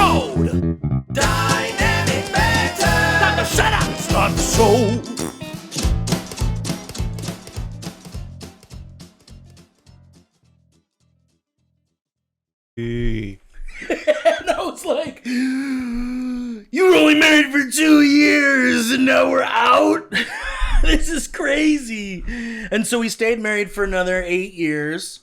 mode. Dynamic banter. Time to shut up and start the show. And I was like, you were only married for 2 years and now we're out? This is crazy. And so we stayed married for another 8 years.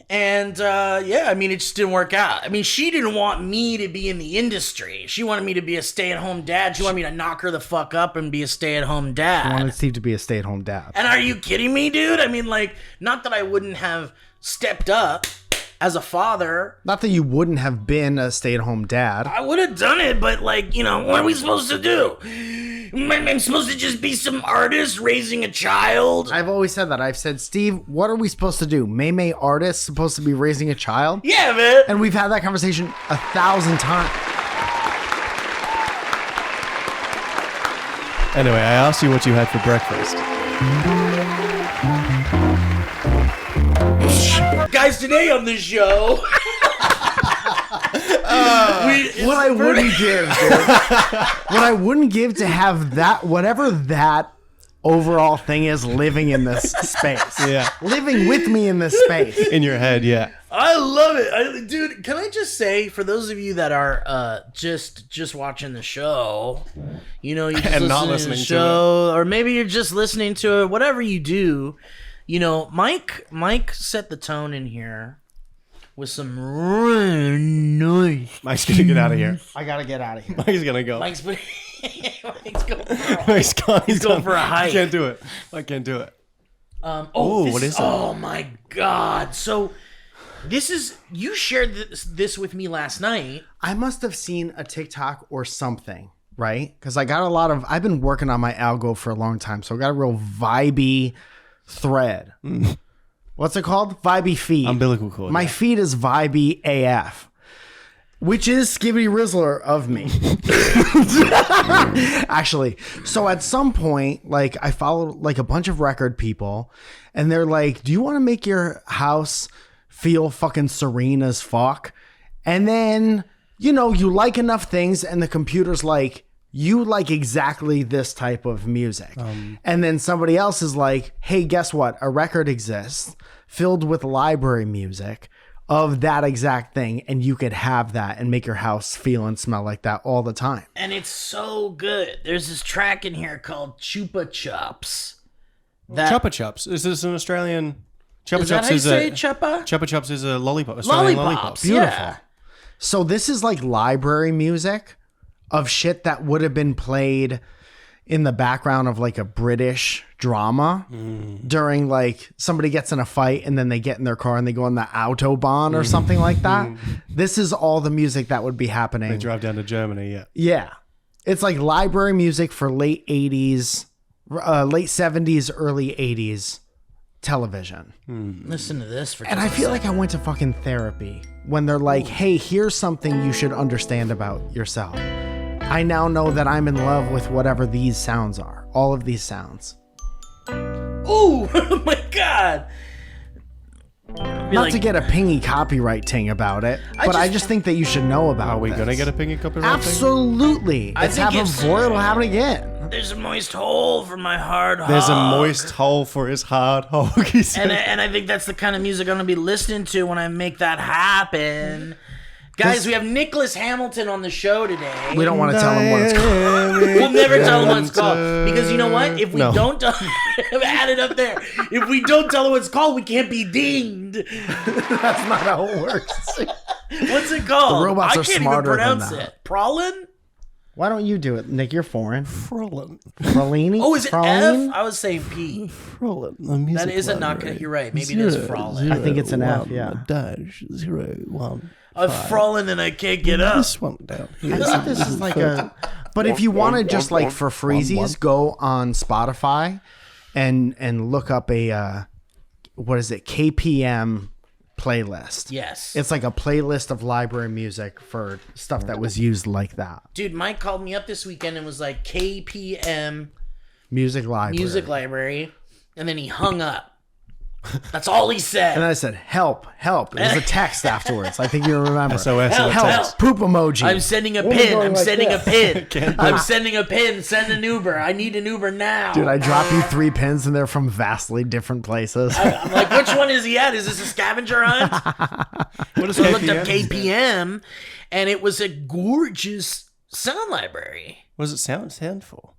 And yeah, I mean, it just didn't work out. I mean, she didn't want me to be in the industry. She wanted me to be a stay-at-home dad. She wanted me to knock her the fuck up and be a stay-at-home dad. I wanted Steve to be a stay-at-home dad. And are you kidding me, dude? I mean, like, not that I wouldn't have stepped up as a father. Not that you wouldn't have been a stay-at-home dad. I would have done it, but like, you know, what are we supposed to do? I'm supposed to just be some artist raising a child? I've always said that. I've said, Steve, what are we supposed to do? May artist supposed to be raising a child? Yeah, man. And we've had that conversation 1,000 times. Anyway, I asked you what you had for breakfast. Guys, today on the show... What I wouldn't give, dude. What I wouldn't give to have that, whatever that overall thing is, living in this space. Yeah. Living with me in this space. In your head, yeah. I love it. Dude, can I just say, for those of you that are just watching the show, you know, you just And not listening listening to the show, or maybe you're just listening to it, whatever you do, you know, Mike set the tone in here with some really nice. Mike's gonna get out of here. I gotta get out of here. Mike's gonna go. Mike's going for a Mike's gone. He's going for a hike. I can't do it. I can't do it. What is it? Oh my god! So this is, you shared this with me last night. I must have seen a TikTok or something, right? Because I got I've been working on my algo for a long time, so I got a real vibey thread. What's it called? Vibey feed. Umbilical cord. My feed is vibey AF, which is Skibbity Rizzler of me. Actually, so at some point, like, I followed like a bunch of record people, and they're like, do you want to make your house feel fucking serene as fuck? And then, you know, you like enough things, and the computer's like, you like exactly this type of music. And then somebody else is like, hey, guess what? A record exists filled with library music of that exact thing, and you could have that and make your house feel and smell like that all the time. And it's so good. There's this track in here called Chupa Chups. Chupa Chups. Is this an Australian? Chupa Is that Chups how you is say a Chupa? Chupa Chups is a lollipop. Australian Lollipops. Beautiful. Yeah. So this is like library music of shit that would have been played in the background of like a British drama during, like, somebody gets in a fight and then they get in their car and they go on the Autobahn or something like that. This is all the music that would be happening. They drive down to Germany, yeah. Yeah. It's like library music for late 80s, late 70s, early 80s television. Listen to this for And I feel like I went to fucking therapy when they're like, hey, here's something you should understand about yourself. I now know that I'm in love with whatever these sounds are. All of these sounds. Ooh, oh my god. Not to get a pingy copyright ting about it, but I just think that you should know about Are we this. going to get a pingy copyright thing? Absolutely. I It's think happened it's- before, it'll happen again. There's a moist hole for my hard hog. There's a moist hole for his hard hog, he said. And I think that's the kind of music I'm going to be listening to when I make that happen. Guys, we have Nic Hamilton on the show today. We don't want to tell him what it's called. We'll never tell him what it's called. Because you know what? If we don't tell add it up there. If we don't tell him what it's called, we can't be dinged. That's not how it works. What's it called? The robots I are can't smarter even pronounce than that. it. Prolin? Why don't you do it, Nick? You're foreign. Frolin. Frolini? Oh, is it Frolini? F? I was saying P. Frolin. The music That is a not library. You're right. Maybe it is Frolin. I think it's an F, yeah. Dash 01. I've fallen and I can't get up. This one down. I think this is like a... But if you want to just, like, for freezies, go on Spotify and look up a, what is it, KPM playlist. Yes. It's like a playlist of library music for stuff that was used like that. Dude, Mike called me up this weekend and was like, KPM Music library. Music Library. And then he hung up. That's all he said. And I said, help. It was a text afterwards. I think you remember. SOS. Help. Poop emoji. I'm sending a What was pin. going I'm like sending a this? pin. I'm sending a pin. Send an Uber. I need an Uber now. Dude, I drop you 3 pins and they're from vastly different places. I'm like, which one is he at? Is this a scavenger hunt? What is So I looked up KPM? KPM, and it was a gorgeous sound library. What does it sound for?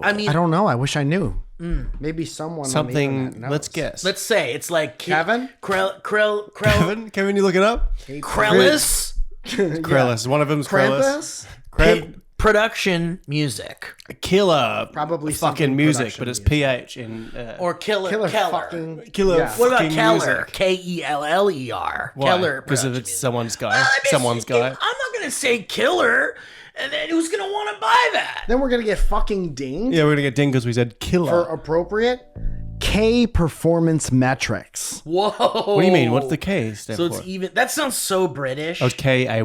I mean, I don't know. I wish I knew. Maybe someone on the Something. internet knows. Let's guess. let's say it's like Kevin? Kevin, you look it up. Krellis Krellis. One of them's Krellis. Krampus? production music Killer. Probably fucking something music, production but it's music. PH in. or Keller. Killer Keller. fucking... Killer. Yeah. What about fucking Keller? music. Keller. Why? Keller. Because if production it's music. someone's guy. I mean, Someone's guy. I'm not gonna say Killer, and then who's gonna want to buy that? Then we're going to get fucking dinged Yeah, we're gonna get dinged because we said killer. for appropriate K performance metrics. Whoa! What do you mean? What's the K stand So for? it's even. That sounds so British. Oh, it's KAY?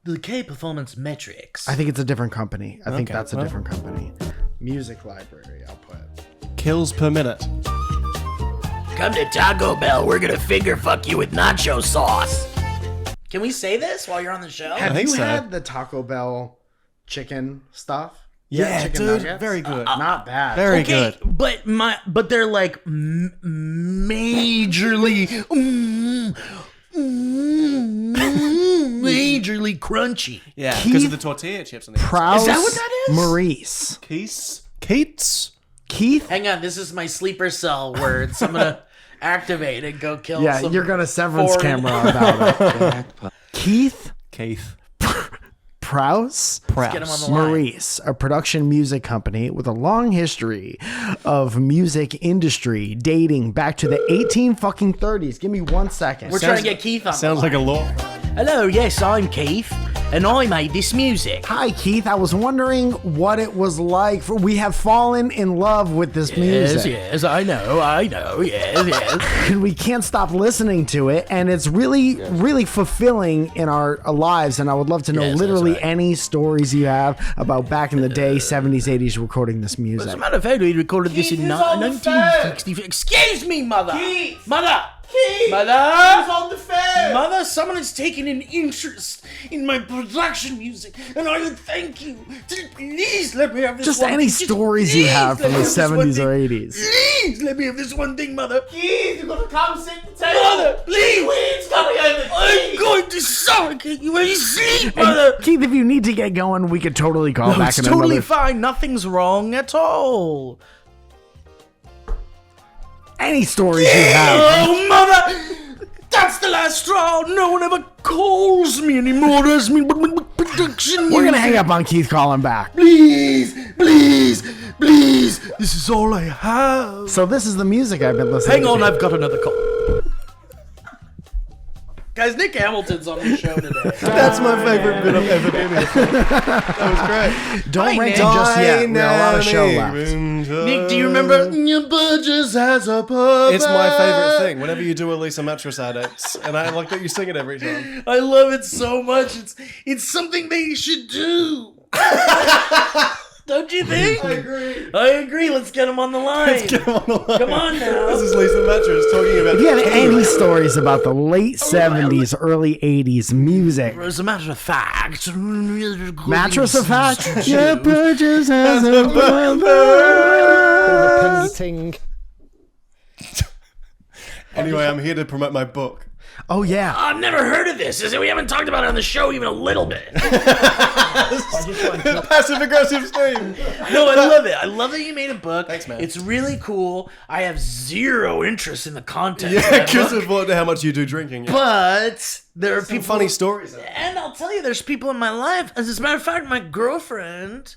The K performance metrics. I think it's a different company. I think Okay, that's a well. different company. Music library, I'll put. Kills per minute. Come to Taco Bell. We're gonna finger fuck you with nacho sauce. Can we say this while you're on the show? Have think you so. had the Taco Bell chicken stuff? Yeah, chicken dude. nuggets? Very good. Not bad. Very Okay, good. but they're like majorly crunchy. Yeah, Keith because of the tortilla chips on the Prouse Is that what that is? Maurice. Keats? Keith? Hang on, this is my sleeper cell words. I'm gonna activate and go kill. Yeah, some you're going to severance foreign- camera about it. Keith Keith. Prouse Get him on the line. Maurice, a production music company with a long history of music industry dating back to the 1830s. Give me 1 second. We're trying to get Keith on. Sounds the like a line. law. Hello, yes, I'm Keith, and I made this music. Hi, Keith. I was wondering what it was like. We have fallen in love with this music. Yes, I know, yes. And we can't stop listening to it, and it's really fulfilling in our lives. And I would love to know Yes, that's literally right. any stories you have about back in the day, 70s, 80s, recording this As music. a matter of fact, we recorded this in Keith is on the 1960. Excuse me, mother. Keith! Mother. Keith! Mother. on the phone! Mother, someone has taken an interest in my production music, and I would thank you. Please let me have this Just one any thing. stories you Please have let from me the have this one 70s or thing. 80s. Please let me have this one thing, Mother. Keith, you're gonna come sit at the table. Mother, please. Queen's coming over. I'm going to suffocate you when you sleep, Mother. Keith, if you need to get going, we could totally call No, back it's in totally another... fine. Nothing's wrong at all. Any stories you have. Oh, Mother! That's the last straw. No one ever calls me anymore. That's me production. We're gonna hang up on Keith calling back. Please, please, please. This is all I have. So this is the music I've been listening Hang to. on, I've got another call. Guys, Nic Hamilton's on the show today. That's my favorite bit I've ever been in. That was great. Don't Hi, rank Nick. it just yet. We got a lot of show left. Nick, do you remember? Your budget has a purpose. It's my favorite thing. Whenever you do a Lisa Mattress ad, and I like that you sing it every time. I love it so much. It's something they should do. Don't you think? I agree. Let's get him on the line. Get him on the line. Come on now. This is Lisa Mattress talking about. If you have any stories about the late 70s, early 80s music, As a matter of fact, mattress of fact, your purchase has a painting. Anyway, I'm here to promote my book. Oh yeah. I've never heard of this. We haven't talked about it on the show even a little bit. Passive aggressive stream. No, I love it. I love that you made a book. Thanks, man. It's really cool. I have zero interest in the content. Yeah, of that because book, of how much you do drinking. Yeah. but there are Some people. funny stories. And I'll tell you, there's people in my life. As a matter of fact, my girlfriend,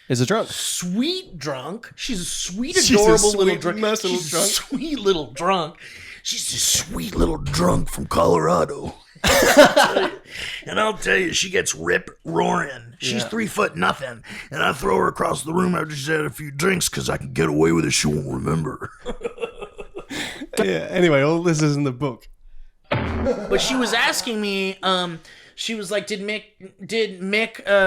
Is it drunk? sweet drunk. She's a sweet, She's a adorable little sweet, drunk. nice little She's drunk. a sweet little drunk. She's a sweet little drunk from Colorado. And I'll tell you, she gets rip roaring. She's 3 foot nothing, and I throw her across the room after she's had a few drinks because I can get away with it. She won't remember. Yeah. Anyway, all this is in the book. But she was asking me, she was like, did Mick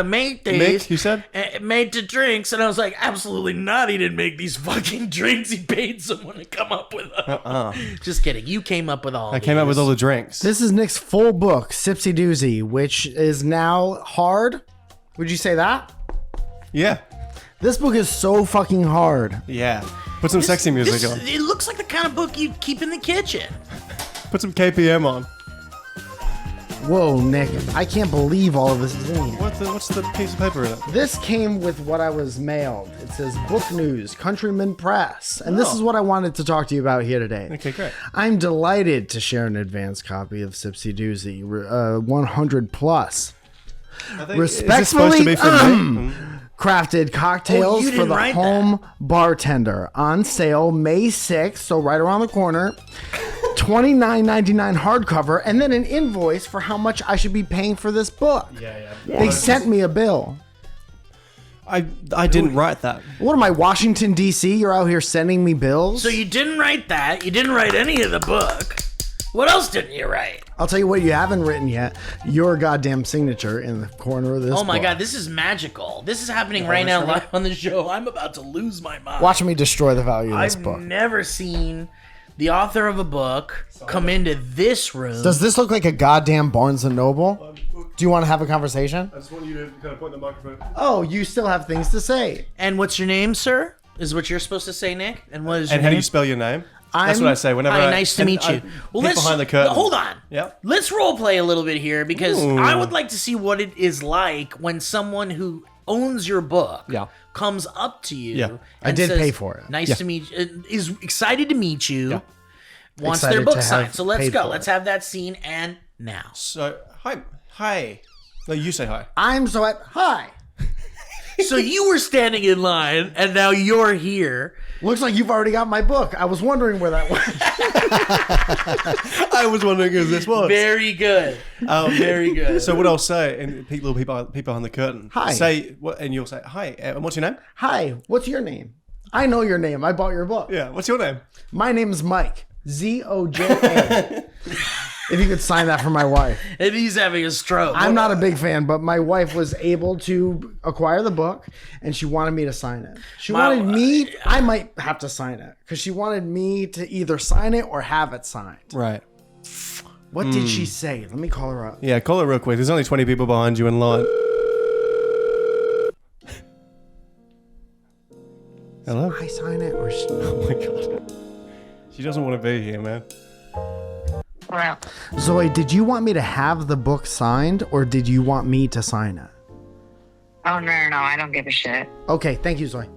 make these? Mick, you said? Made the drinks. And I was like, absolutely not. He didn't make these fucking drinks. He paid someone to come up with them. Just kidding. You came up with all I came up with all the drinks. This is Nick's full book, Sipsy Doozy, which is now hard. Would you say that? Yeah. This book is so fucking hard. Yeah. Put some sexy music on. It looks like the kind of book you'd keep in the kitchen. Put some KPM on. Whoa, Nick. I can't believe all of this is in here. What's the piece of paper in it? This came with what I was mailed. It says Book News, Countryman Press. And this is what I wanted to talk to you about here today. Okay, great. I'm delighted to share an advanced copy of Sipsy Doozy, 100 plus. Is Respectfully, this supposed to be from me? crafted cocktails you for didn't the write home bartender on sale May 6th, so right around the corner. $29.99 hardcover, and then an invoice for how much I should be paying for this book. Yeah. They sent me a bill. I didn't write that. What am I, Washington, D.C.? You're out here sending me bills? So you didn't write that. You didn't write any of the book. What else didn't you write? I'll tell you what you haven't written yet. Your goddamn signature in the corner of this Oh my book. God, this is magical. This is happening right now live on the show. I'm about to lose my mind. Watch me destroy the value of this I've book. never seen the author of a book come into this room. Does this look like a goddamn Barnes & Noble? Do you want to have a conversation? I just want you to kind of point the microphone. Oh, you still have things to say. And what's your name, sir? Is what you're supposed to say, Nick? And what is your And how do name? you spell your name? That's what I say whenever Hi, nice to meet you. Well, let's behind the curtain. Hold on. Yep. Let's role play a little bit here because Ooh. I would like to see what it is like when someone who owns your book comes up to you. Yeah. I and did says, pay for it. Nice to meet you. Is excited to meet you. Yeah. Wants Excited their book to signed. have So let's paid go. for Let's it. have that scene and now. So, hi. No, you say hi. I'm so at hi. So you were standing in line and now you're here. Looks like you've already got my book. I was wondering where that was. I was wondering who this was. Very good. Very good. So what I'll say, and people behind the curtain, Hi. say what, and you'll say hi. And what's your name? Hi, what's your name? I know your name. I bought your book. Yeah. What's your name? My name's Mike. Zoja. If you could sign that for my wife. And he's having a stroke. I'm not a big fan, but my wife was able to acquire the book, and she wanted me to sign it. She wanted me. I might have to sign it because she wanted me to either sign it or have it signed. Right. What did she say? Let me call her up. Yeah. Call it real quick. There's only 20 people behind you in line. Hello. I sign it or she... Oh my god. She doesn't want to be here, man. Zoe, did you want me to have the book signed or did you want me to sign it? Oh, no, I don't give a shit. Okay, thank you, Zoe.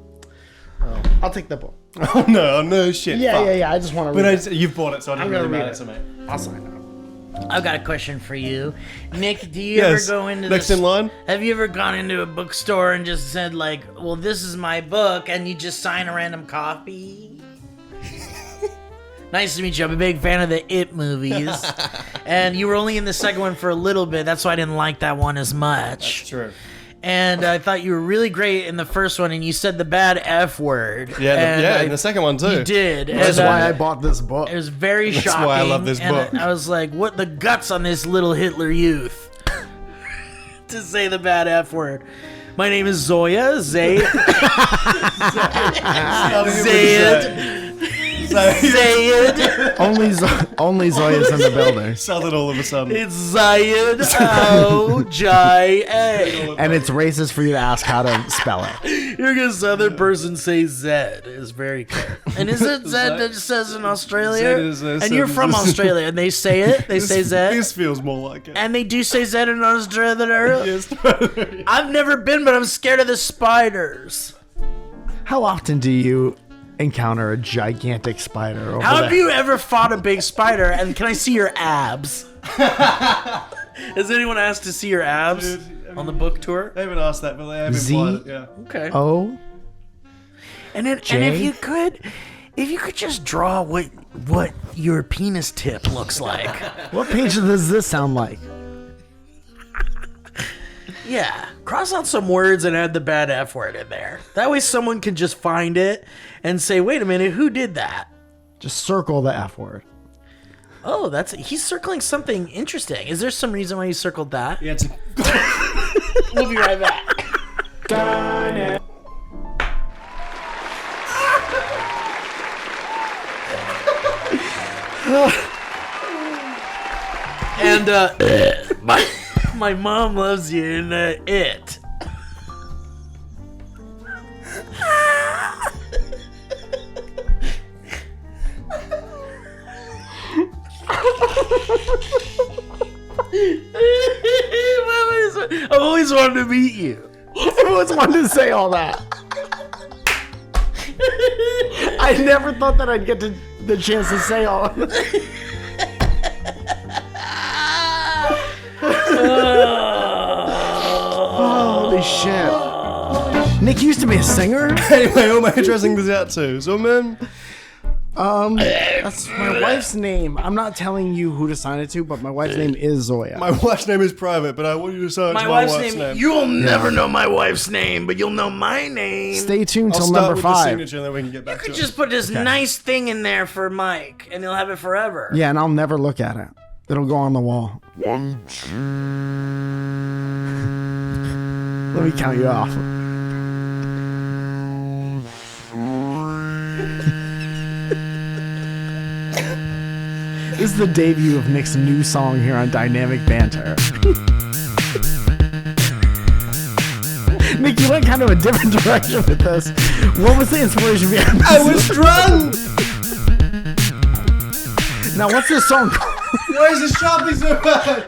I'll take the book. Oh no shit. Yeah, fuck. yeah. I just want to But read it. you've bought it, so I don't I'm really gonna matter read to me. I'll sign it. I've got a question for you. Nick, do you Yes. ever go into Next this, in line? Have you ever gone into a bookstore and just said like, well, this is my book, and you just sign a random copy? Nice to meet you. I'm a big fan of the It movies. And you were only in the second one for a little bit. That's why I didn't like that one as much. True. And I thought you were really great in the first one, and you said the bad F word. Yeah, And in the second one too. You did. That's and, why I bought this book. It was very That's shocking. why I love this and book. I was like, what the guts on this little Hitler youth to say the bad F word. My name is Zoya. Zayd. Zayd. Only Zoya's in the building. Southern all of a sudden. It's Zayd. O-J-A. And it's racist for you to ask how to spell it. Hearing a southern person say Zed is very clear. And is it Zed that it says in Australia? Zed is, and you're from Australia, and they say it. They say Zed. This feels more like it. And they do say Zed in Australia. Yes. I've never been, but I'm scared of the spiders. How often do you encounter a gigantic spider over How there? have you ever fought a big spider? And can I see your abs? Has anyone asked to see your abs on the book tour? They haven't asked that, but they have Z- implied it, yeah. Okay. O? And then, J? and if you could just draw what your penis tip looks like. What page does this sound like? Yeah, cross out some words and add the bad F word in there. That way someone can just find it and say, wait a minute, who did that? Just circle the F word. Oh, he's circling something interesting. Is there some reason why you circled that? Yeah, it's We'll be right back. And my mom loves you in it. I've always wanted to meet you. I always wanted to say all that. I never thought that I'd get the chance to say all of it. Holy shit. Nick used to be a singer? Anyway, who am I addressing this out to? So, man. That's my wife's name. I'm not telling you who to sign it to, but my wife's name is Zoya. My wife's name is private, but I want you to sign it to My wife's name. You'll never know my wife's name, but you'll know my name. Stay tuned I'll till start number with 5. the signature, and then we can get back You to could it. just put this nice thing in there for Mike, and he'll have it forever. Yeah, and I'll never look at it. It'll go on the wall. Let me count you off. This is the debut of Nick's new song here on Dynamic Banter. Nick, you went kind of a different direction with this. What was the inspiration behind this? I was drunk! Now, what's this song called? Why is this shopping so bad?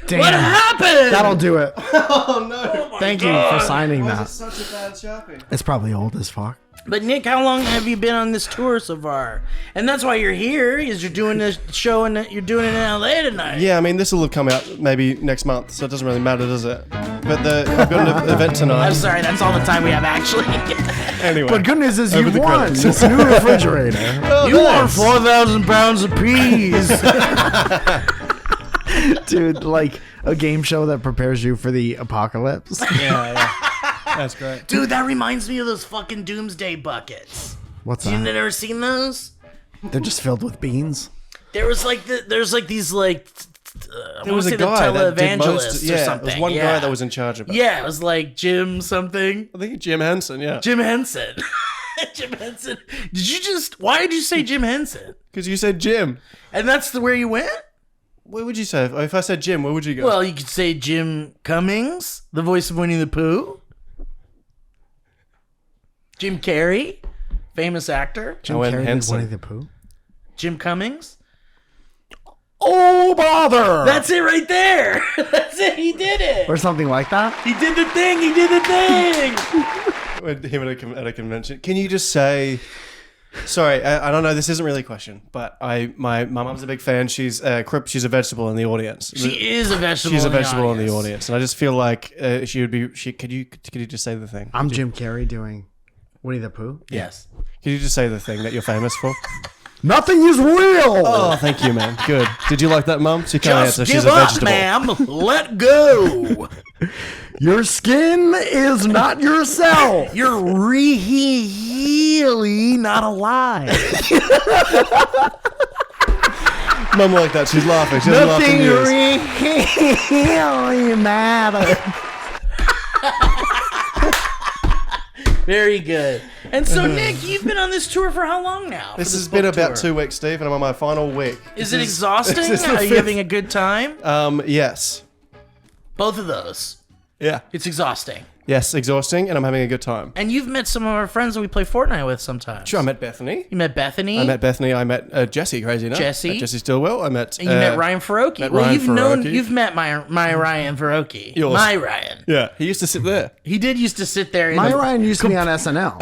Damn. What happened? That'll do it. Oh, no. Thank you for signing Why that. is it such a bad shopping? It's probably old as fuck. But Nick, how long have you been on this tour so far? And that's why you're here, is you're doing this show and you're doing it in LA tonight. Yeah, I mean, this will have come out maybe next month, so it doesn't really matter, does it? But I've got an event tonight. I'm sorry, that's all the time we have actually. Anyway. But good news is Over you the won credits. this new refrigerator. You won 4,000 pounds of peas. Dude, like a game show that prepares you for the apocalypse. Yeah. That's great. Dude, that reminds me of those fucking doomsday buckets. What's You that? never seen those? They're just filled with beans. There was like there's like these like There was a guy that did most. or Yeah, something. there was one yeah. guy that was in charge of it. Yeah, it was like Jim something. I think Jim Henson, yeah. Jim Henson. Jim Henson. Why did you say Jim Henson? Because you said Jim. And that's where you went? Where would you say? If I said Jim, where would you go? Well, you could say Jim Cummings, the voice of Winnie the Pooh. Jim Carrey, famous actor. Jim went Carrey did Henson. Winnie the Pooh. Jim Cummings. Oh, bother! That's it right there. That's it. He did it. Or something like that. He did the thing. He did the thing. With him at a convention. Can you just say... Sorry, I don't know. This isn't really a question, but my mum's a big fan. She's a vegetable in the audience. She is a vegetable. She's a vegetable in the audience, and I just feel like she would be. Could you just say the thing? I'm Jim Carrey doing Winnie the Pooh. Yes. Could you just say the thing that you're famous for? Nothing is real. Oh, thank you, man. Good. Did you like that, Mum? She can't Just answer. give She's a up, vegetable. ma'am. Let go. Your skin is not yourself. You're really not alive. Mum like that. She's laughing. She hasn't laughed in Nothing years. really matters. Very good. And so, Nick, you've been on this tour for how long now? This has been about 2 weeks, Steve, and I'm on my final week. Is it exhausting? this is the Are you fifth- having a good time? Yes. Both of those. Yeah. It's exhausting. Yes, exhausting, and I'm having a good time. And you've met some of our friends that we play Fortnite with sometimes. Sure, I met Bethany. You met Bethany. I met Jesse, crazy enough. Jesse. Met Jesse Stillwell. I met... And you met Ryan Faroki. met Well, Ryan Faroki. you've met my Ryan Faroki. Yours. My Ryan. Yeah, he used to sit there. He did used to sit there. My Ryan used to be on SNL.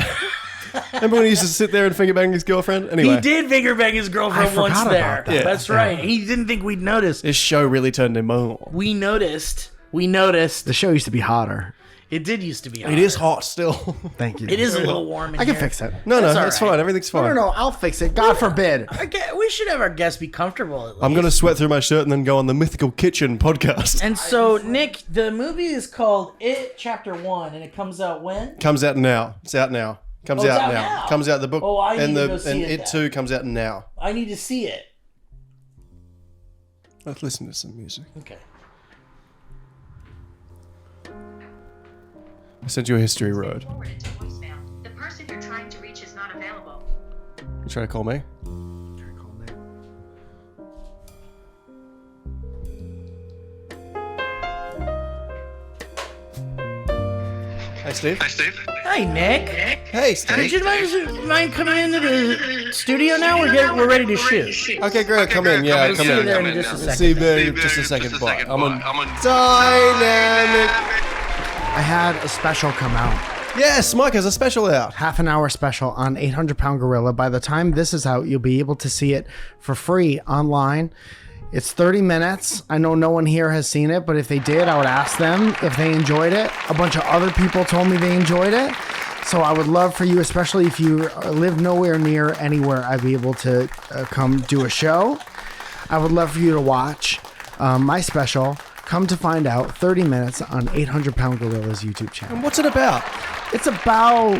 Remember when he used to sit there and finger bang his girlfriend? Anyway. He did finger bang his girlfriend I once forgot there. about that. Yeah. That's right. He didn't think we'd notice. This show really turned him on. We noticed. The show used to be hotter. It did used to be. It is hot still. Thank you. It is a little warm in I can here. fix it. No, That's all it's right. fine. Everything's fine. No, I'll fix it. God forbid. Okay, we should have our guests be comfortable at least. I'm going to sweat through my shirt and then go on the Mythical Kitchen podcast. And so, Nick, the movie is called It Chapter 1, and it comes out when? Comes out now. It's out now. Comes Oh, it's out out now. now. Comes out the book. Oh, I need and to the go see and it it then. too comes out now. I need to see it. Let's listen to some music. Okay. I sent you a history road. Forwarded to voicemail. The person you're trying to reach is not available. You trying to call me? Hey, Steve. Hi, Nick. Hey, Steve. Would you mind coming into the studio now? We're ready to shoot. Okay, great. Come in. Yeah, We'll come see you in. there in just a second. See you there in just a second. But I'm on dynamic. I had a special come out. Yes, Mike has a special out. Half an hour special on 800 Pound Gorilla. By the time this is out, you'll be able to see it for free online. It's 30 minutes. I know no one here has seen it, but if they did, I would ask them if they enjoyed it. A bunch of other people told me they enjoyed it. So I would love for you, especially if you live nowhere near anywhere I'd be able to come do a show. I would love for you to watch my special, Come to Find Out, 30 minutes on 800 Pound Gorilla's YouTube channel. And what's it about? It's about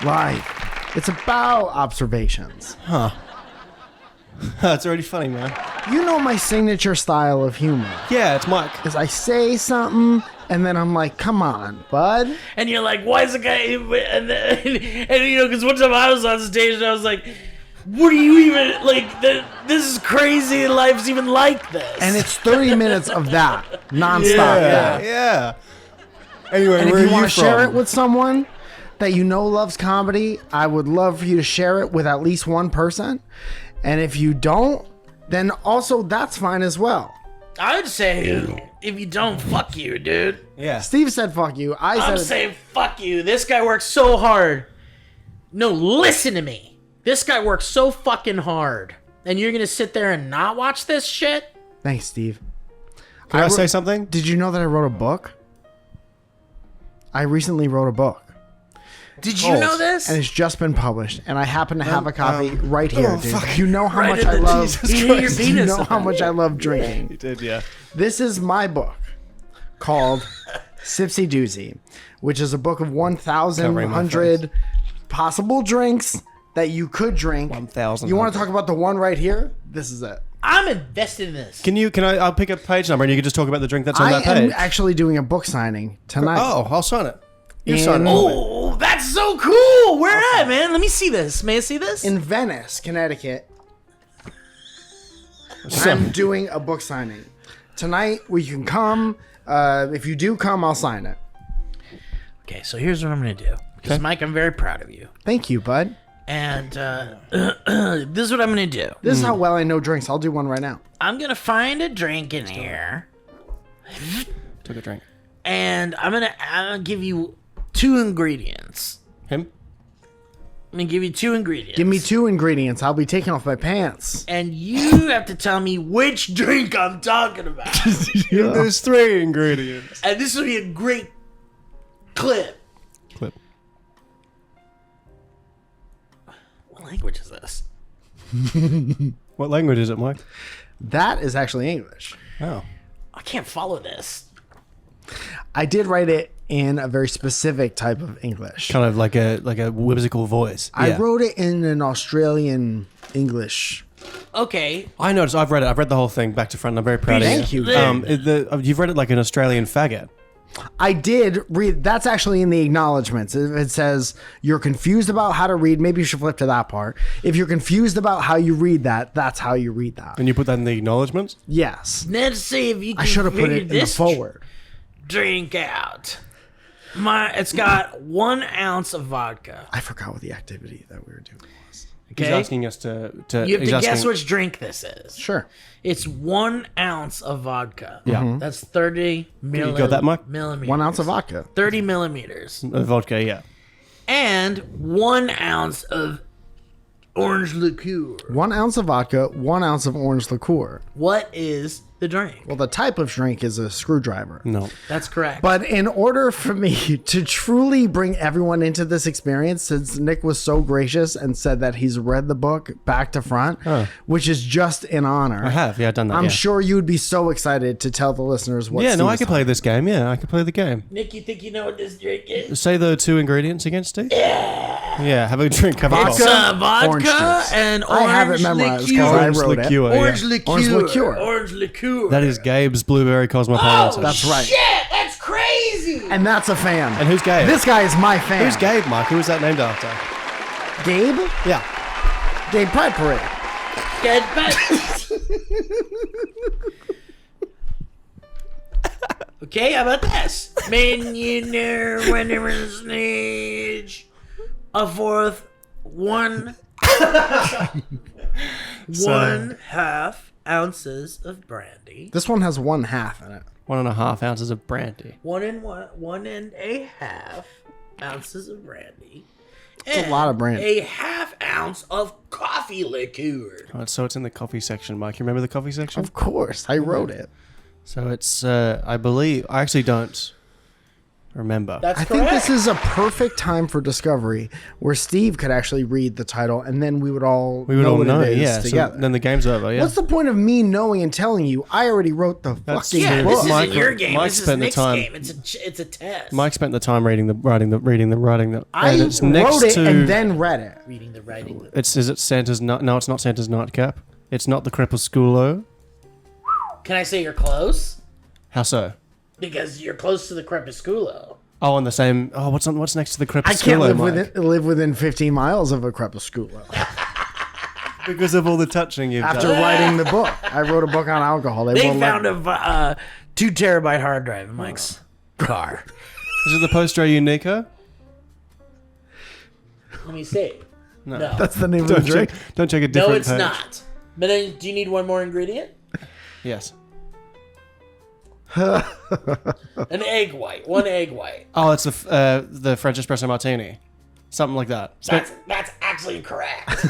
life. It's about observations. It's already funny, man. You know my signature style of humor Yeah, it's Mike. is I say something and then I'm like, come on, bud. And you're like, why is the guy? And you know, because one time I was on stage and I was like, what are you even like? This is crazy. Life's even like this. And it's 30 minutes of that, nonstop. Yeah, that. yeah. Anyway, And where if you are want you to share from? it with someone that you know loves comedy, I would love for you to share it with at least one person. And if you don't, then also that's fine as well. I'd say if you don't, fuck you, dude. Yeah. Steve said fuck you. I'm said saying fuck you. This guy works so hard. No, listen to me. This guy works so fucking hard. And you're gonna sit there and not watch this shit? thanks, Steve. Can I say something? Did you know that I wrote a book? I recently wrote a book. Did you know this? And it's just been published, and I happen to have a copy right here, dude. fuck. You know how Right much in I the love. Jesus You need your You penis know in how it. much I love drinking. You did, yeah. This is my book called Sipsy Doozy, which is a book of Covering my 1,100 possible drinks that you could drink. 1,000. You want to talk about the one right here? This is it. I'm invested in this. I'll pick a page number and you can just talk about the drink that's on I that page. am actually doing a book signing tonight. Oh, I'll sign it. You And- sign it. Oh, that's so cool. Where at, man? Let me see this. May I see this? In Venice, Connecticut, I'm doing a book signing tonight. We can come. If you do come, I'll sign it. Okay, so here's what I'm gonna do. Because Mike, I'm very proud of you. Thank you, bud. And this is what I'm gonna do. This is how well I know drinks. I'll do one right now. I'm gonna find a drink in here, Took a drink. and I'm gonna give you 2 ingredients. Him? I'm gonna give you 2 ingredients. Give me 2 ingredients. I'll be taking off my pants. And you have to tell me which drink I'm talking about. There's 3 ingredients. And this will be a great clip. Clip. What language is this? What language is it, Mike? That is actually English. Oh. I can't follow this. I did write it in a very specific type of English. Kind of like a whimsical voice. I Yeah. wrote it in an Australian English. Okay. I noticed. I've read it. I've read the whole thing back to front. And I'm very proud Thank of you. you. You've read it like an Australian faggot. I did read. That's actually in the acknowledgments. It says you're confused about how to read. Maybe you should flip to that part. If you're confused about how you read that, that's how you read that. And you put that in the acknowledgements? Yes. Let's see if you can I should have put figure it in the this forward. drink out. It's got 1 ounce of vodka. I forgot what the activity that we were doing was. He's Okay. asking us to You have he's to guess asking- which drink this is. Sure. It's 1 ounce of vodka. Yeah. That's 30 You got that, Mike? millimeters. 1 ounce of vodka. 30 millimeters. Vodka, yeah. And 1 ounce of orange liqueur. 1 ounce of vodka, 1 ounce of orange liqueur. What is the drink? Well, the type of drink is a screwdriver. No. That's correct. But in order for me to truly bring everyone into this experience, since Nick was so gracious and said that he's read the book back to front, which is just an honor. I have, yeah, I've done that. I'm yeah. sure you would be so excited to tell the listeners what. Yeah, no, Steve I is can play this game. Yeah, I can play the game. Nick, you think you know what this drink is? Say the 2 ingredients again, Steve. Yeah, have a drink. Have a Vodka. pop. Orange Vodka juice. and I orange have it memerized liqueur. because I Orange wrote liqueur, it. Orange yeah. liqueur. Orange liqueur. Orange liqueur. liqueur. That is Gabe's Blueberry Cosmopolitan. That's right. Shit, that's crazy. And that's a fan. And who's Gabe? This guy is my fan. Who's Gabe, Mike? Who was that named after? Gabe? Yeah. Gabe Pride Parade. Get back. Okay, how about this? Millionaire whenever sneeze. A fourth, one half ounces of brandy. This one has 1/2 in it. 1.5 ounces of brandy. One and a half ounces of brandy. It's a lot of brandy. A half ounce of coffee liqueur. Oh, so it's in the coffee section, Mike. You remember the coffee section? Of course, I wrote it. So it's, I believe, I actually don't remember. That's I correct. think this is a perfect time for Discovery, where Steve could actually read the title, and then we would all know what it is yeah. together. So then the game's over, yeah. What's the point of me knowing and telling you? I already wrote the fucking yeah, book. this Mike- isn't your game. Mike This is spent the Nick's time- game. It's a test. Mike spent the time writing the. I and it's wrote next it to, and then read it. reading the writing. Is it Santa's nut? No, it's not Santa's nightcap. It's not the Crepusculo. Can I say you're close? How so? Because you're close to the Crepusculo. Oh, on the same. Oh, what's next to the Crepusculo? I can't Mike? live within 15 miles of a crepusculo. Because of all the touching you've After done. writing the book, I wrote a book on alcohol. They won't let found a 2 terabyte hard drive in Mike's car. Is it the Postro Unico? Let me see. No, That's the name of the drink. Don't check a different no, it's page. not. But then, do you need one more ingredient? Yes. An egg white. One egg white. Oh, it's the French espresso martini, something like that. That's actually incorrect.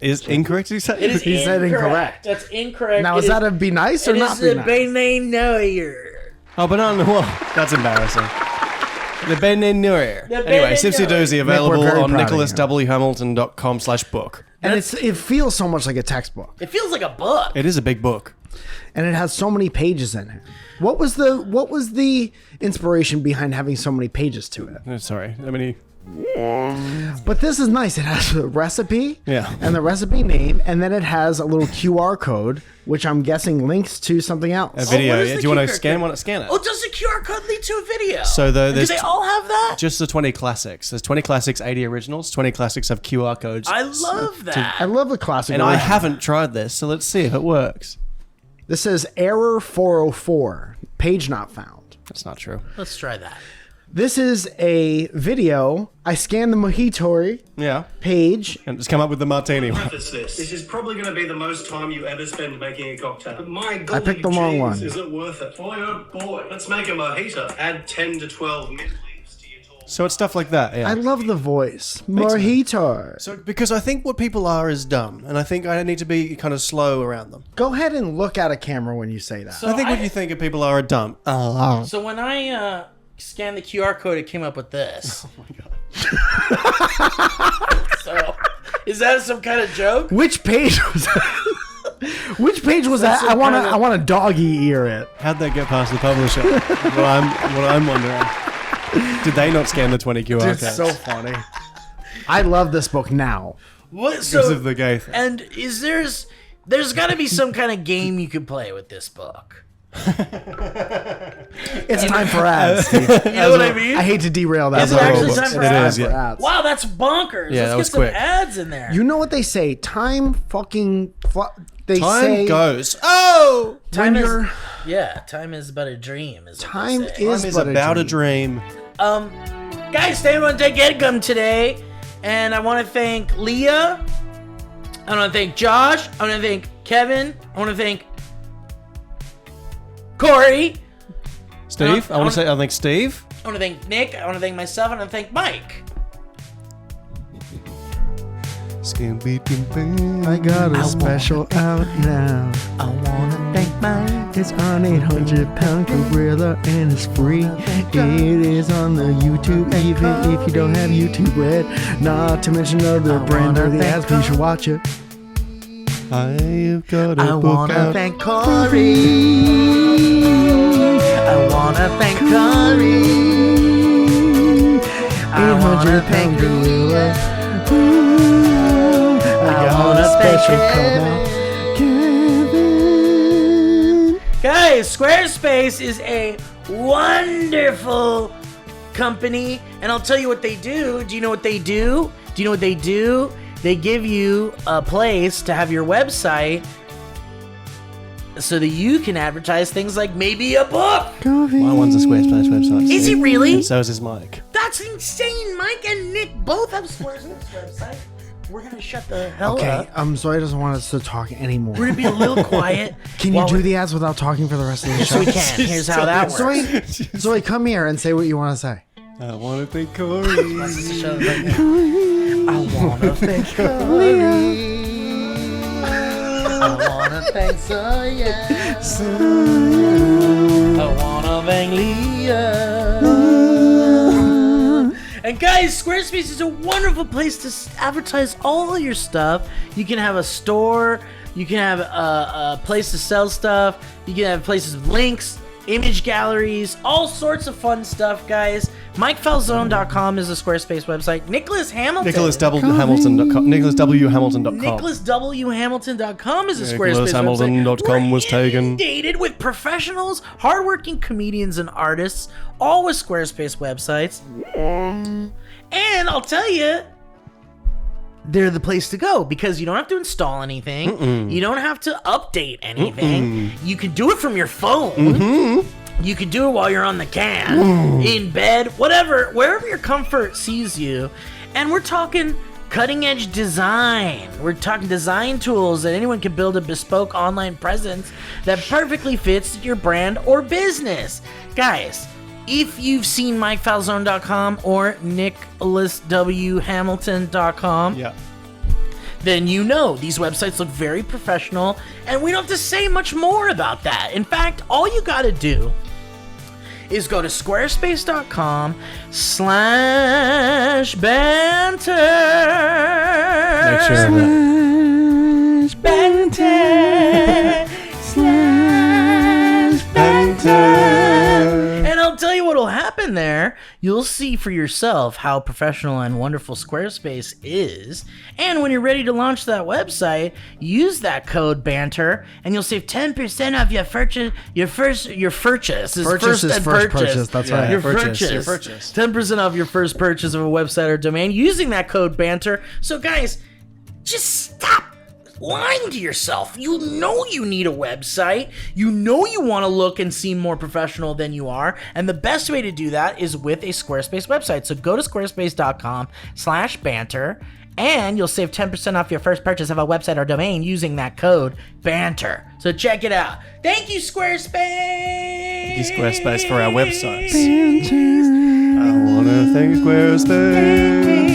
Is incorrect? You say? It is He said incorrect. That's incorrect. Now, It is that a be nice or it not is be a nice? banane noir. Oh, banana. Well, that's embarrassing. The Banane Noir. The Anyway, Banane Sipsy Noir. Doozy we're available very on proud of you. nicholaswhamilton.com/book. And it feels so much like a textbook. It feels like a book. It is a big book. And it has so many pages in it. What was the inspiration behind having so many pages to it? Sorry. I mean, But this is nice. It has a recipe Yeah. and the recipe name, and then it has a little QR code, which I'm guessing links to something a else. video. what is Do the you want QR to scan code? one? Scan it. Oh, does the QR code lead to a video? So do there's they all have that? just the 20 classics. There's 20 classics, 80 originals. 20 classics have QR codes. I love that. I love the classic. and I version. haven't tried this, so let's see if it works. This says error 404, page not found. That's not true. Let's try that. This is a video. I scanned the Mojitori Yeah. page. And just come up with the martini one. Preface this. This is probably going to be the most time you ever spend making a cocktail. But my golly I picked the wrong one. Is it worth it? Boy, oh boy. Let's make a mojito. Add 10 to 12 milliliters to your tall. So it's stuff like that, yeah. I love the voice. Mojito. So because I think what people are is dumb, and I think I need to be kind of slow around them. Go ahead and look at a camera when you say that. I think what you think of people are dumb. So when I scanned the QR code, it came up with this. Oh my god. So, is that some kind of joke? Which page was that? Which page was that? I want to doggy ear it. How'd that get past the publisher? what I'm wondering. Did they not scan the 20 QR codes? It's so funny. I love this book now. What? Because So, of the gay thing. and there's got to be some kind of game you can play with this book. It's time for ads, Steve. You know what I mean? I hate to derail that. Is it but actually it's time for time ads? It is, yeah. ads. Wow, that's bonkers. Yeah, that Let's was get some quick. ads in there. You know what they say? Time fucking. They Time say goes. Oh! when Time is- you're. Yeah, time is but a dream. Is what Time they say. is Time is but about a dream. Guys, today I want to take Edgum today, and I want to thank Leah. I want to thank Josh. I want to thank Kevin. I want to thank Corey. Steve? I want to say, I think Steve. I want to thank Nick. I want to thank myself. And I want to thank Mike. I got a special out now. I want to thank Mike. It's on 800-pound gorilla and it's free. It is on the YouTube, even if you don't have YouTube Red. Not to mention other brand or the ads, but you should watch it. I've got a I book want to out. thank Corey. I want to thank Corey. I want to thank gorilla. I got wanna a special thank come out. Kevin. Guys, Squarespace is a wonderful company, and I'll tell you what they do. Do you know what they do? Do you know what they do? They give you a place to have your website so that you can advertise things like maybe a book. My one's a Squarespace website. Is it really? And so is his Mike. That's insane. Mike and Nick both have Squarespace website. We're going to shut the hell Okay, up. Zoe doesn't want us to talk anymore. We're going to be a little quiet. Can you do the ads without talking for the rest of the Yes, show? we can. Here's how that works. Zoe, come here and say what you want to say. I want to thank Corey. I wanna thank Corey. I wanna thank Zoya. I wanna thank Leah. And guys, Squarespace is a wonderful place to advertise all your stuff. You can have a store. You can have a place to sell stuff. You can have places with links, image galleries, all sorts of fun stuff, guys. MikeFalzone.com is a Squarespace website. Nicholas Hamilton. NicholasWHamilton.com. NicholasWHamilton.com. NicholasWHamilton.com is a Squarespace NicholasHamilton.com website. was taken. Inundated with professionals, hardworking comedians and artists, all with Squarespace websites. And I'll tell you, they're the place to go because you don't have to install anything. You don't have to update anything. You can do it from your phone. You can do it while you're on the can, in bed, whatever, wherever your comfort sees you. And we're talking cutting edge design. We're talking design tools that anyone can build a bespoke online presence that perfectly fits your brand or business. Guys, if you've seen MikeFalzone.com or NicholasWHamilton.com, Yeah. then you know these websites look very professional, and we don't have to say much more about that. In fact, all you gotta do is go to squarespace.com/banter. Make sure of that. Banter. And I'll tell you what'll happen there. You'll see for yourself how professional and wonderful Squarespace is. And when you're ready to launch that website, use that code BANTER and you'll save 10% off your purchase. Purchase is Purchase is and first purchase, that's right. Your Purchase, purchase. your purchase. 10% off your first purchase of a website or domain using that code BANTER. So guys, just stop lying to yourself. You know you need a website. You know you want to look and seem more professional than you are. And the best way to do that is with a Squarespace website. So go to squarespace.com/banter and you'll save 10% off your first purchase of a website or domain using that code BANTER. So check it out. Thank you, Squarespace. Thank you, Squarespace, for our websites. I want to thank Squarespace.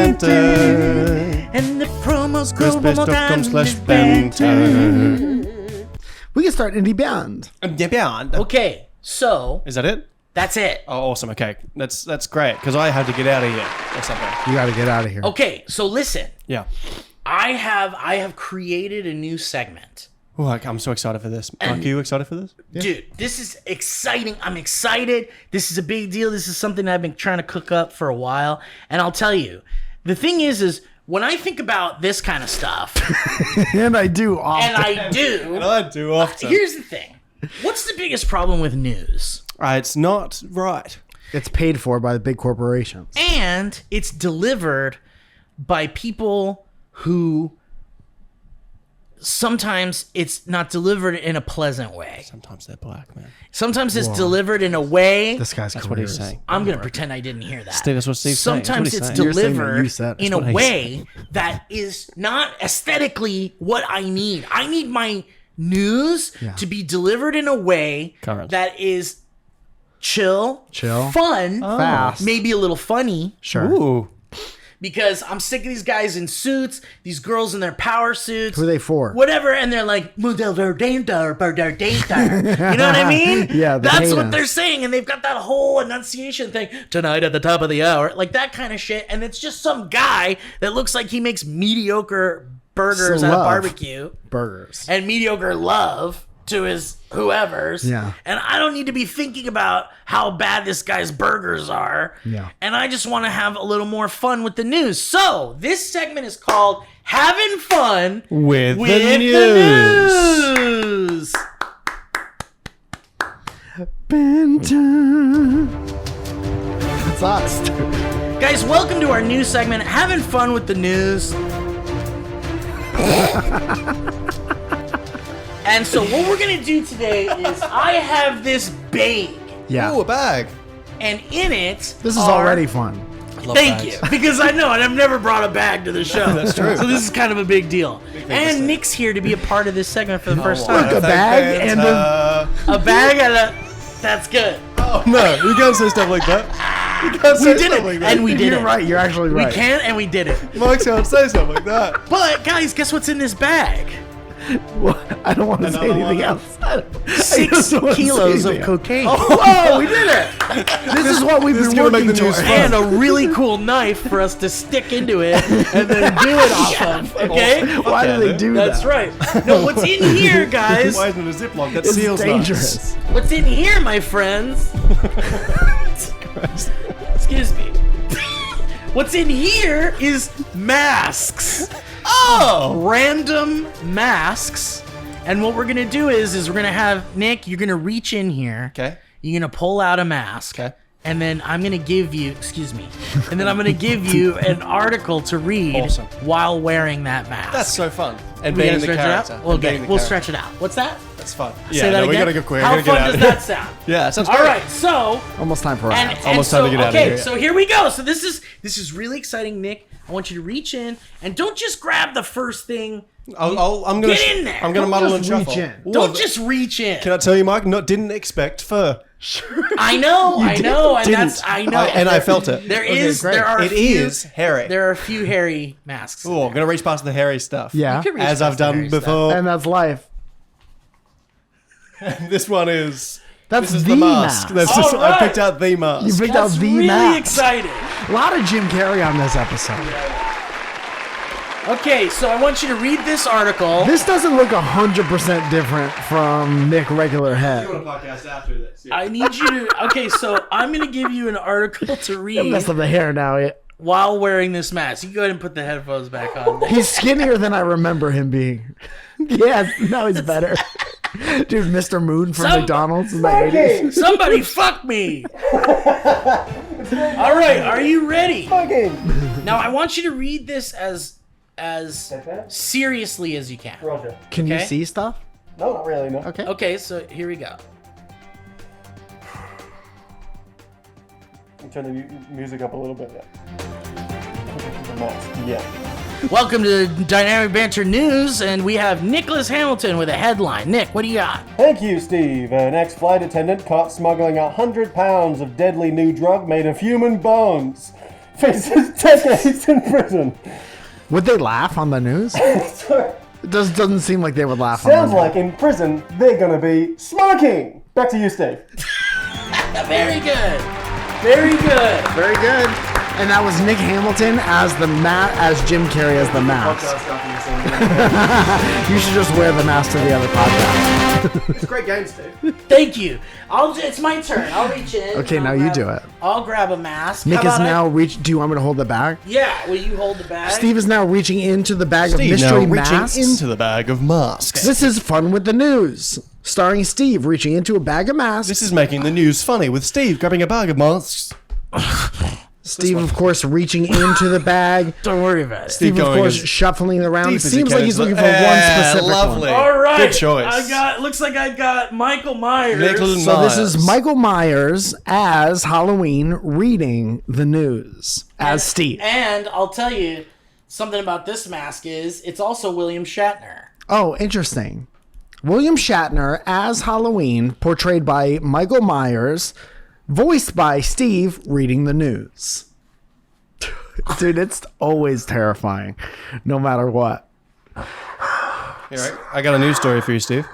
Squarespace.com/banter. And the promos go Squarespace.com/banter. We can start indie band. Okay, so Is that it? that's it. Oh, awesome. Okay, that's great because I had to get out of here or something. You got to get out of here. Okay, so listen. Yeah. I have created a new segment. Oh, I'm so excited for this. Are you excited for this? Dude, this is exciting. I'm excited. This is a big deal. This is something I've been trying to cook up for a while. And I'll tell you, the thing is when I think about this kind of stuff, And I do often. and I do, I do often. here's the thing. What's the biggest problem with news? It's not right. It's paid for by the big corporations. And it's delivered by people who sometimes it's not delivered in a pleasant way. Sometimes they're black, man. Sometimes it's delivered in a way. This guy's That's what he's saying. I'm going to pretend I didn't hear that. Steve, that's what Steve's saying. Sometimes That's what it's he's You're saying that delivered you said it. in a That's what he's way that is not aesthetically what I need. I need my news to be delivered in a way Current. that is chill, Chill. fun, Fast. maybe a little funny. Sure. Ooh. Because I'm sick of these guys in suits, these girls in their power suits. Who are they for? Whatever, and they're like, you know what I mean? Yeah, the that's what cadence. they're saying, and they've got that whole enunciation thing. Tonight at the top of the hour, like that kind of shit. And it's just some guy that looks like he makes mediocre burgers at a Love. barbecue Burgers. and mediocre love to his whoever's. Yeah. And I don't need to be thinking about how bad this guy's burgers are. Yeah. And I just want to have a little more fun with the news. So this segment is called Having Fun With the the News. Banter. That's us. Guys, welcome to our new segment, Having Fun with the News. And so what we're going to do today is I have this bag. Yeah. Ooh, a bag. And in it, This is already fun. Thank you, because I know, and I've never brought a bag to the show. That's true. So this is kind of a big deal. thing to And say. Nick's here to be a part of this segment for the first Look, time. a bag and A bag and a... That's good. Oh, no. You can't say stuff like that. You can't say We did stuff it, like that. and we did You're it. right. You're actually right. We can, and we did it. Mike can't say stuff like that. But, guys, guess what's in this bag? Well, I don't want to say Another anything one. else. I just 6 don't wanna say kilos of anything. cocaine. Whoa, we did it. This is what we've This is been gonna make working the news towards. fun. And a really cool knife for us to stick into it and then do it off of. Okay? Why do they do That's that? right. No, what's in here, guys? Why isn't it a Ziploc? That It's seals dangerous. What's in here, my friends? Excuse me. What's in here is masks. Oh! Random masks. And what we're going to do is we're going to have, Nick, you're going to reach in here. Okay. You're going to pull out a mask. Okay. And then I'm going to give you, excuse me, and then I'm going to give you an article to read Awesome. while wearing that mask. That's so fun. And We being gonna the stretch character. it out? We'll And being get, the we'll character. stretch it out. What's that? That's fun. Say that we again. gotta go quick. How We gotta fun get out does of here. that sound? Yeah, it sounds All great. right, so Almost time for and, us. Almost and time to get out of okay, here. so here we go. So this is really exciting, Nick. I want you to reach in and don't just grab the first thing. I'm gonna Get in there. I'm gonna Don't muddle just and shuffle. reach in. Don't just reach in. Can I tell you, Mike? Didn't expect fur. I know, and Didn't. that's I know. I felt it. There is, great. there are. It a few, is hairy. There are a few hairy masks. Oh, I'm gonna reach past the hairy stuff. Yeah. You can reach As past I've the done hairy stuff. before. And that's life. This one is. That's This is the the mask. mask. That's All just, I right. picked out the mask. You picked That's out the really mask. exciting. A lot of Jim Carrey on this episode. Okay, so I want you to read this article. This doesn't look 100% different from Nick regular head. podcast after this. I need you to. Okay, so I'm going to give you an article to read Messed up the hair now. while wearing this mask. You go ahead and put the headphones back on. He's skinnier than I remember him being. Yeah, now he's better. Dude, Mr. Moon from Some- McDonald's in the 80s. Somebody fuck me. All right, are you ready? Now I want you to read this as seriously as you can. Roger. Can you Okay. see stuff? No, not really, no. Okay. Okay, so here we go. Turn the music up a little bit. Yeah. Welcome to Dynamic Banter News, and we have Nicholas Hamilton with a headline. Nick, what do you got? Thank you, Steve. An ex-flight attendant caught smuggling 100 pounds of deadly new drug made of human bones faces decades in prison. Would they laugh on the news? It doesn't seem like they would laugh on the Sounds news. like in prison they're gonna be smoking. Back to you, Steve. Very good. Very good. Very good. And that was Nic Hamilton as Jim Carrey as the mask. You should just wear the mask to the other podcast. It's a great game, Steve. Thank you. It's my turn. I'll reach in. Okay, I'll now you grab- do it. I'll grab a mask. Nick How is about now reach. Do you want me to hold the bag? Yeah, will you hold the bag? Steve is now reaching into the bag of Steve mystery now reaching masks. into the bag of masks. This is Fun with the News, starring Steve reaching into a bag of masks. This is making the news funny with Steve grabbing a bag of masks. Steve, of course, reaching into the bag. Don't worry about it. Steve, of going course, as shuffling around. deep It as he seems can like he's into looking the- for one specific lovely. one. All right. Good choice. Looks like I got Michael Myers. Nicholas So this is Myers. Michael Myers as Halloween reading the news as Steve. And I'll tell you something about this mask is it's also William Shatner. Oh, interesting. William Shatner as Halloween, portrayed by Michael Myers, voiced by Steve reading the news. Dude, it's always terrifying, no matter what. Here, I got a news story for you, Steve.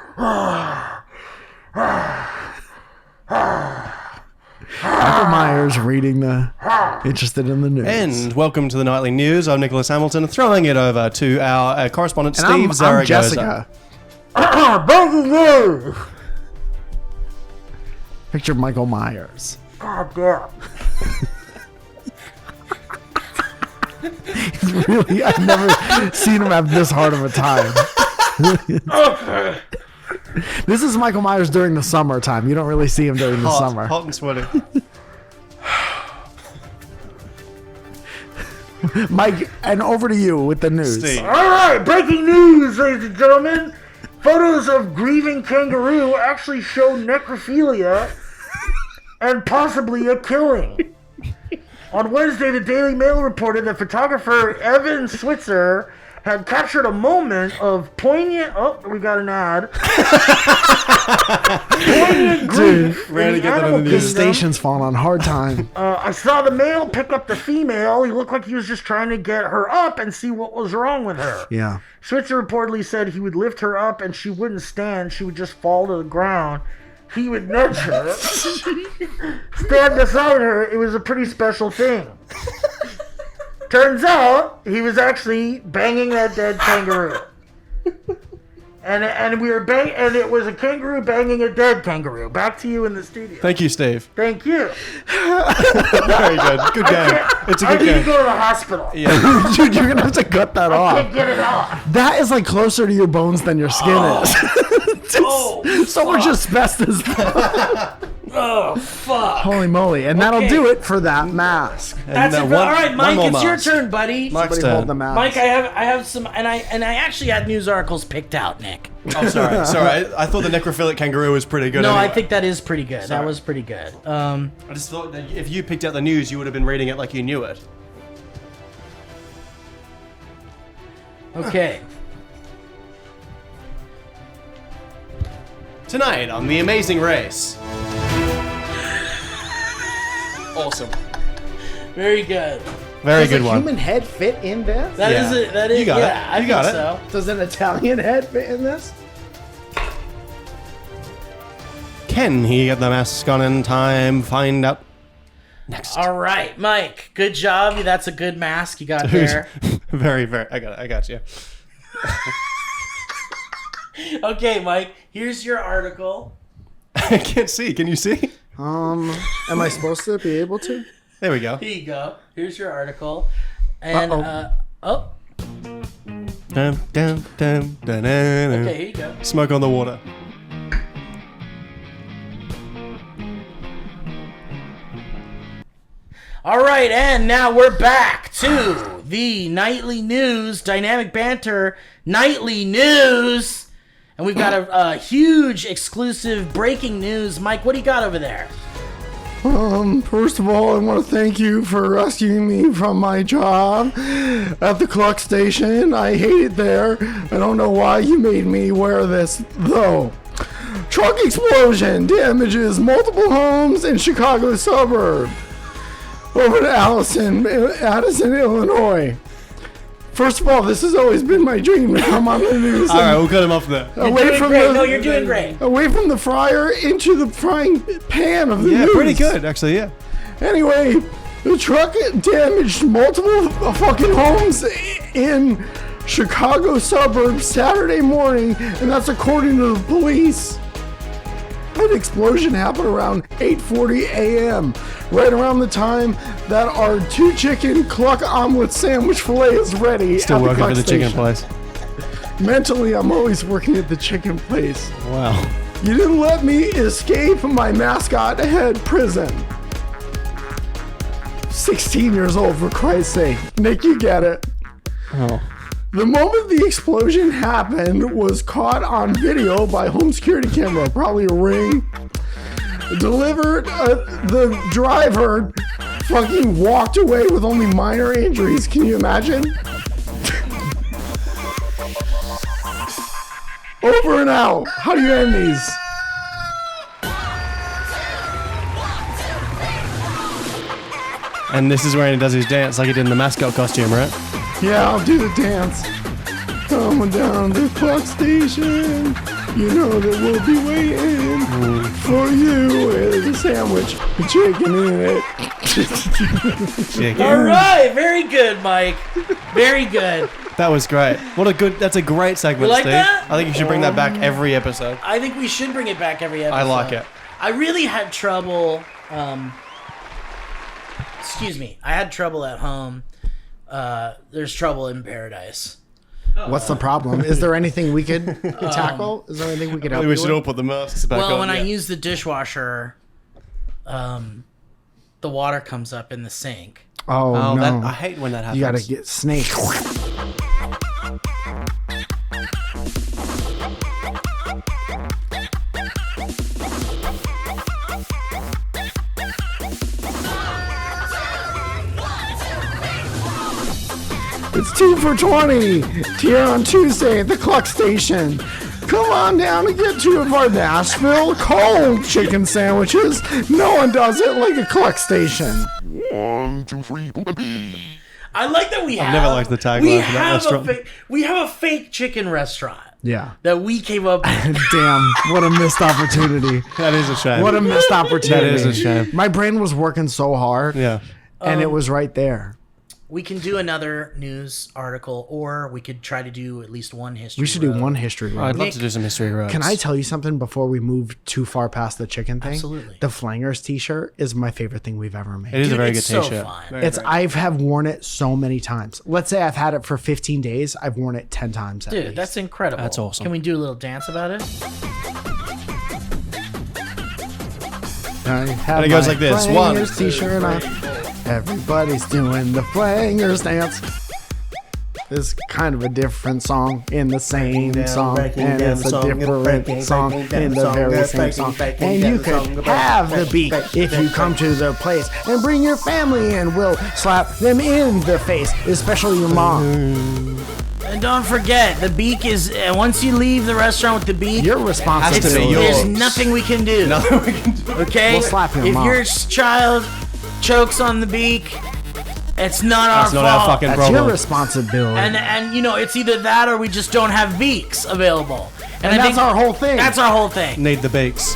Michael Myers reading the interested in the news. And welcome to the Nightly News. I'm Nicholas Hamilton, throwing it over to our correspondent, And Steve I'm Zaragoza. Jessica. Breaking news! Picture Michael Myers. God damn. He's really, I've never seen him have this hard of a time. This is Michael Myers during the summertime. You don't really see him during the summer. Hot and sweaty. Mike, and over to you with the news. Steve. All right, breaking news, ladies and gentlemen. Photos of grieving kangaroo actually show necrophilia and possibly a killing. On Wednesday, the Daily Mail reported that photographer Evan Switzer had captured a moment of poignant... Oh, we got an ad. Poignant grief. Ready to get that on the The news. station's falling on hard time. I saw the male pick up the female. He looked like he was just trying to get her up and see what was wrong with her. Yeah. Switzer reportedly said he would lift her up and she wouldn't stand. She would just fall to the ground. He would nudge her, stand beside her. It was a pretty special thing. Turns out he was actually banging that dead kangaroo. And we were and it was a kangaroo banging a dead kangaroo. Back to you in the studio. Thank you, Steve. Thank you. Very good. Good game. It's a I good need to game. go to the hospital. Yeah. Dude, you're going to have to cut that I off. can't get it off. That is like closer to your bones than your skin is. So much asbestos. Oh, fuck. Holy moly. And that'll do it for that mask. That's it. one- All right, one Mike, more it's your mask. turn, buddy. Mike's Somebody hold turn. the mask. Mike, I have some, and I actually had news articles picked out, Nick. Oh, sorry. I thought the necrophilic kangaroo was pretty good. No, anyway. I think that is pretty good. That Sorry. was pretty good. I just thought that if you picked out the news, you would have been reading it like you knew it. Okay. Tonight on The Amazing Race. Awesome. Very good. Very Does good a one. human head fit in this? That is Yeah. it. That is. You got yeah, it. I You got think it. so. Does an Italian head fit in this? Can he get the mask on in time? Find out next. All right, Mike. Good job. That's a good mask you got there. Very. I got it. I got you. Okay, Mike. Here's your article. I can't see. Can you see? Am I supposed to be able to? There we go. Here you go. Here's your article. And Uh-oh. Dun, dun, dun, dun, dun, dun. okay, here you go. Smoke on the water. All right, and now we're back to the nightly news, dynamic banter nightly news, and we've got a huge exclusive breaking news. Mike, what do you got over there? First of all, I want to thank you for rescuing me from my job at the clock station. I hate it there. I don't know why you made me wear this, though. Truck explosion damages multiple homes in Chicago suburb. Over to Addison, Illinois. First of all, this has always been my dream to come on the news. All right, we'll cut him off there. You're doing great. No, you're doing great. Away from the fryer into the frying pan of the Yeah, news. pretty good, actually. Yeah. Anyway, the truck damaged multiple fucking homes in Chicago suburbs Saturday morning, and that's according to the police. An explosion happened around 8:40 a.m., right around the time that our 2-chicken cluck omelet sandwich fillet is ready. Still at working Cluck for the chicken Station. place. Mentally, I'm always working at the chicken place. Wow. You didn't let me escape my mascot head prison. 16 years old, for Christ's sake. Nick, you get it. Oh. The moment the explosion happened was caught on video by home security camera, probably a Ring. Delivered, the driver fucking walked away with only minor injuries. Can you imagine? Over and out. How do you end these? And this is where he does his dance like he did in the mascot costume, right? Yeah, I'll do the dance. Coming down the clock station. You know that we'll be waiting for you with a sandwich with chicken in it. Chicken. All right, very good, Mike. Very good. That was great. That's a great segment, You like Steve. that? I think you should bring that back every episode. I think we should bring it back every episode. I like it. I really had trouble. Excuse me. I had trouble at home. There's trouble in paradise. What's the problem? Is there anything we could tackle? Is there anything we could help We you should all with? put the masks back on. Well, when I yeah. use the dishwasher, the water comes up in the sink. Oh, no. I hate when that happens. You gotta get snakes. It's 2 for 20 here on Tuesday at the Cluck Station. Come on down and get 2 of our Nashville cold chicken sandwiches. No one does it like a Cluck Station. 1, 2, 3. I like that we have. never liked the tagline we for that have restaurant. we have a fake chicken restaurant Yeah. that we came up with. Damn, what a missed opportunity. That is a shame. What a missed opportunity. That is a shame. My brain was working so hard, Yeah. and it was right there. We can do another news article, or we could try to do at least one history. We should do road. one history road. I'd love to do some history roads. Can I tell you something before we move too far past the chicken thing? Absolutely. The Flangers t-shirt is my favorite thing we've ever made. It is a Dude, very good it's so t-shirt. fun. Very, It's I have worn it so many times. Let's say I've had it for 15 days. I've worn it 10 times at Dude, least. that's incredible. That's awesome. Can we do a little dance about it? I have And it goes my like this. Flangers 1, 2, t-shirt on. Everybody's doing the Flangers dance. It's kind of a different song in the same song, and it's a different song in the very same song. And you could have the beat if you come to the place and bring your family and we'll slap them in the face, especially your mom. And don't forget, the beak is once you leave the restaurant with the beak, Your Has responsibility. to be yours. there's nothing we can do. Nothing we can do. Okay? We'll slap your if mom. your child chokes on the beak, it's not our That's not fault. our fucking That's problem. your responsibility. And you know, it's either that or we just don't have beaks available. And I that's think our whole thing. That's our whole thing. Need the beaks.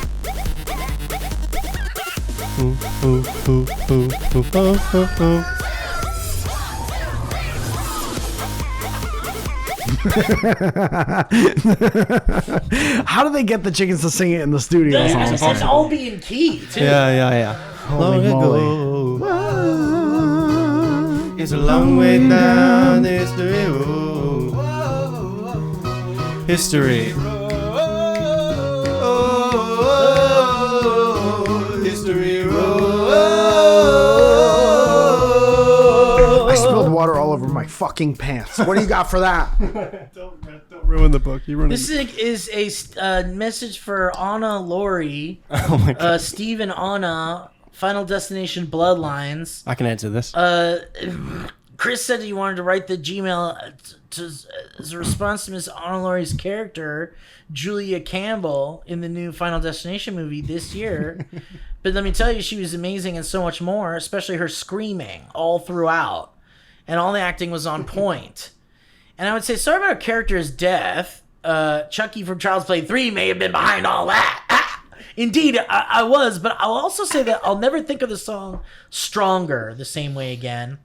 Ooh, ooh, ooh, ooh, ooh, ooh, ooh. How do they get the chickens to sing it in the studio? It's all being key, too. Yeah. Holy Long ago, it's a long way down history road. History. History road. I spilled water all over my fucking pants. What do you got for that? Don't ruin the book. You ruined This is a message for Anna Lori, Oh my god. Steve and Anna, Final Destination Bloodlines. I can answer this. Chris said he wanted to write the Gmail as a response to Miss Anna Lori's character, Julia Campbell, in the new Final Destination movie this year. But let me tell you, she was amazing and so much more, especially her screaming all throughout. And all the acting was on point. And I would say, sorry about her character's death. Chucky from Child's Play 3 may have been behind all that. Indeed, I was, but I'll also say that I'll never think of the song Stronger the same way again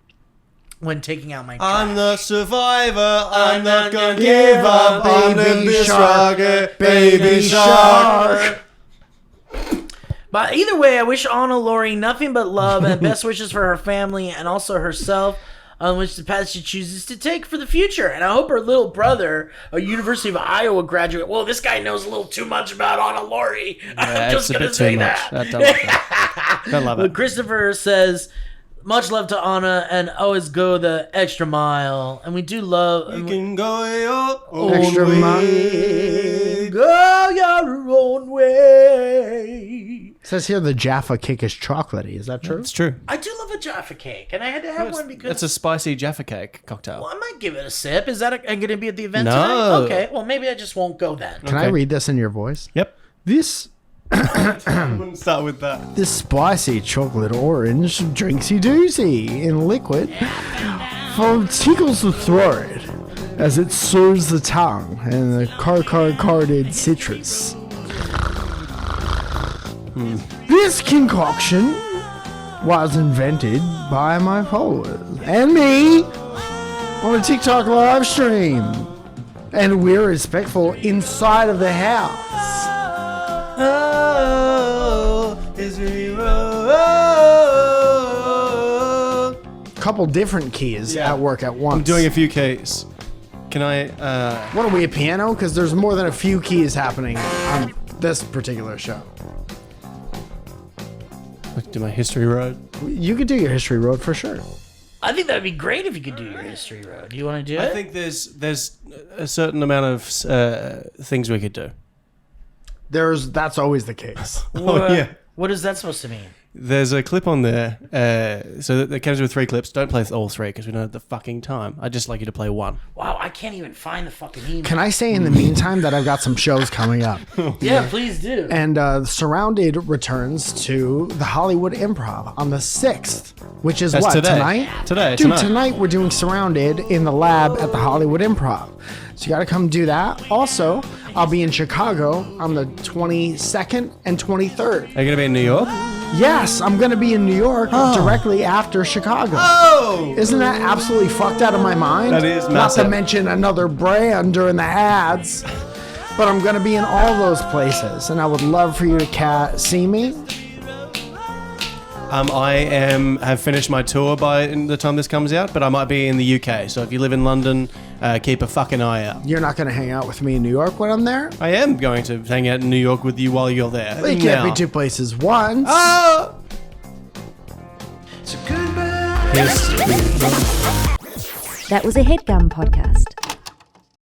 when taking out my trash. I'm the survivor. I'm not gonna give up. I'm Baby the shark, stronger. baby shark. But either way, I wish Anna Lori nothing but love and best wishes for her family and also herself, on which the path she chooses to take for the future. And I hope her little brother, a University of Iowa graduate, well, this guy knows a little too much about Anna Lori. I'm just going to say that. Don't love it. Don't love But it. Christopher says, much love to Anna and always go the extra mile. And we do love... You can go your own Extra way. mile. Go your own way. It says here the Jaffa cake is chocolatey. Is that true? It's true. I do love a Jaffa cake, and I had to have one because... It's a spicy Jaffa cake cocktail. Well, I might give it a sip. Is that going to be at the event No. tonight? Okay, well, maybe I just won't go then. Can I Okay. read this in your voice? Yep. This Wouldn't start with that. this spicy chocolate orange drinksy doozy in liquid tickles the throat as it soothes the tongue and the carded citrus. This concoction was invented by my followers and me on a TikTok live stream. And we're respectful inside of the house. Oh, history road. Couple different keys at work at once. I'm doing a few keys. Can I? What are we, a piano? Because there's more than a few keys happening on this particular show. Do my history road? You could do your history road for sure. I think that'd be great if you could do your history road. Do you want to do it? I think there's a certain amount of things we could do. That's always the case. What is that supposed to mean? There's a clip on there, so that comes with 3 clips. Don't play all 3 because we don't have the fucking time. I'd just like you to play 1. Wow, I can't even find the fucking email. Can I say in the meantime that I've got some shows coming up? Yeah, please do. And Surrounded returns to the Hollywood Improv on the 6th, which is That's what, today. tonight? Today, Dude, tonight. tonight we're doing Surrounded in the lab at the Hollywood Improv. So you got to come do that. Also, I'll be in Chicago on the 22nd and 23rd. Are you going to be in New York? Yes, I'm going to be in New York directly after Chicago. Oh! Isn't that absolutely fucked out of my mind? That is Not massive. to mention another brand during the ads. But I'm going to be in all those places, and I would love for you to see me. I have finished my tour by the time this comes out, but I might be in the UK. So if you live in London, keep a fucking eye out. You're not going to hang out with me in New York when I'm there? I am going to hang out in New York with you while you're there. Well, you can't be 2 places once. Oh! That was a HeadGum podcast.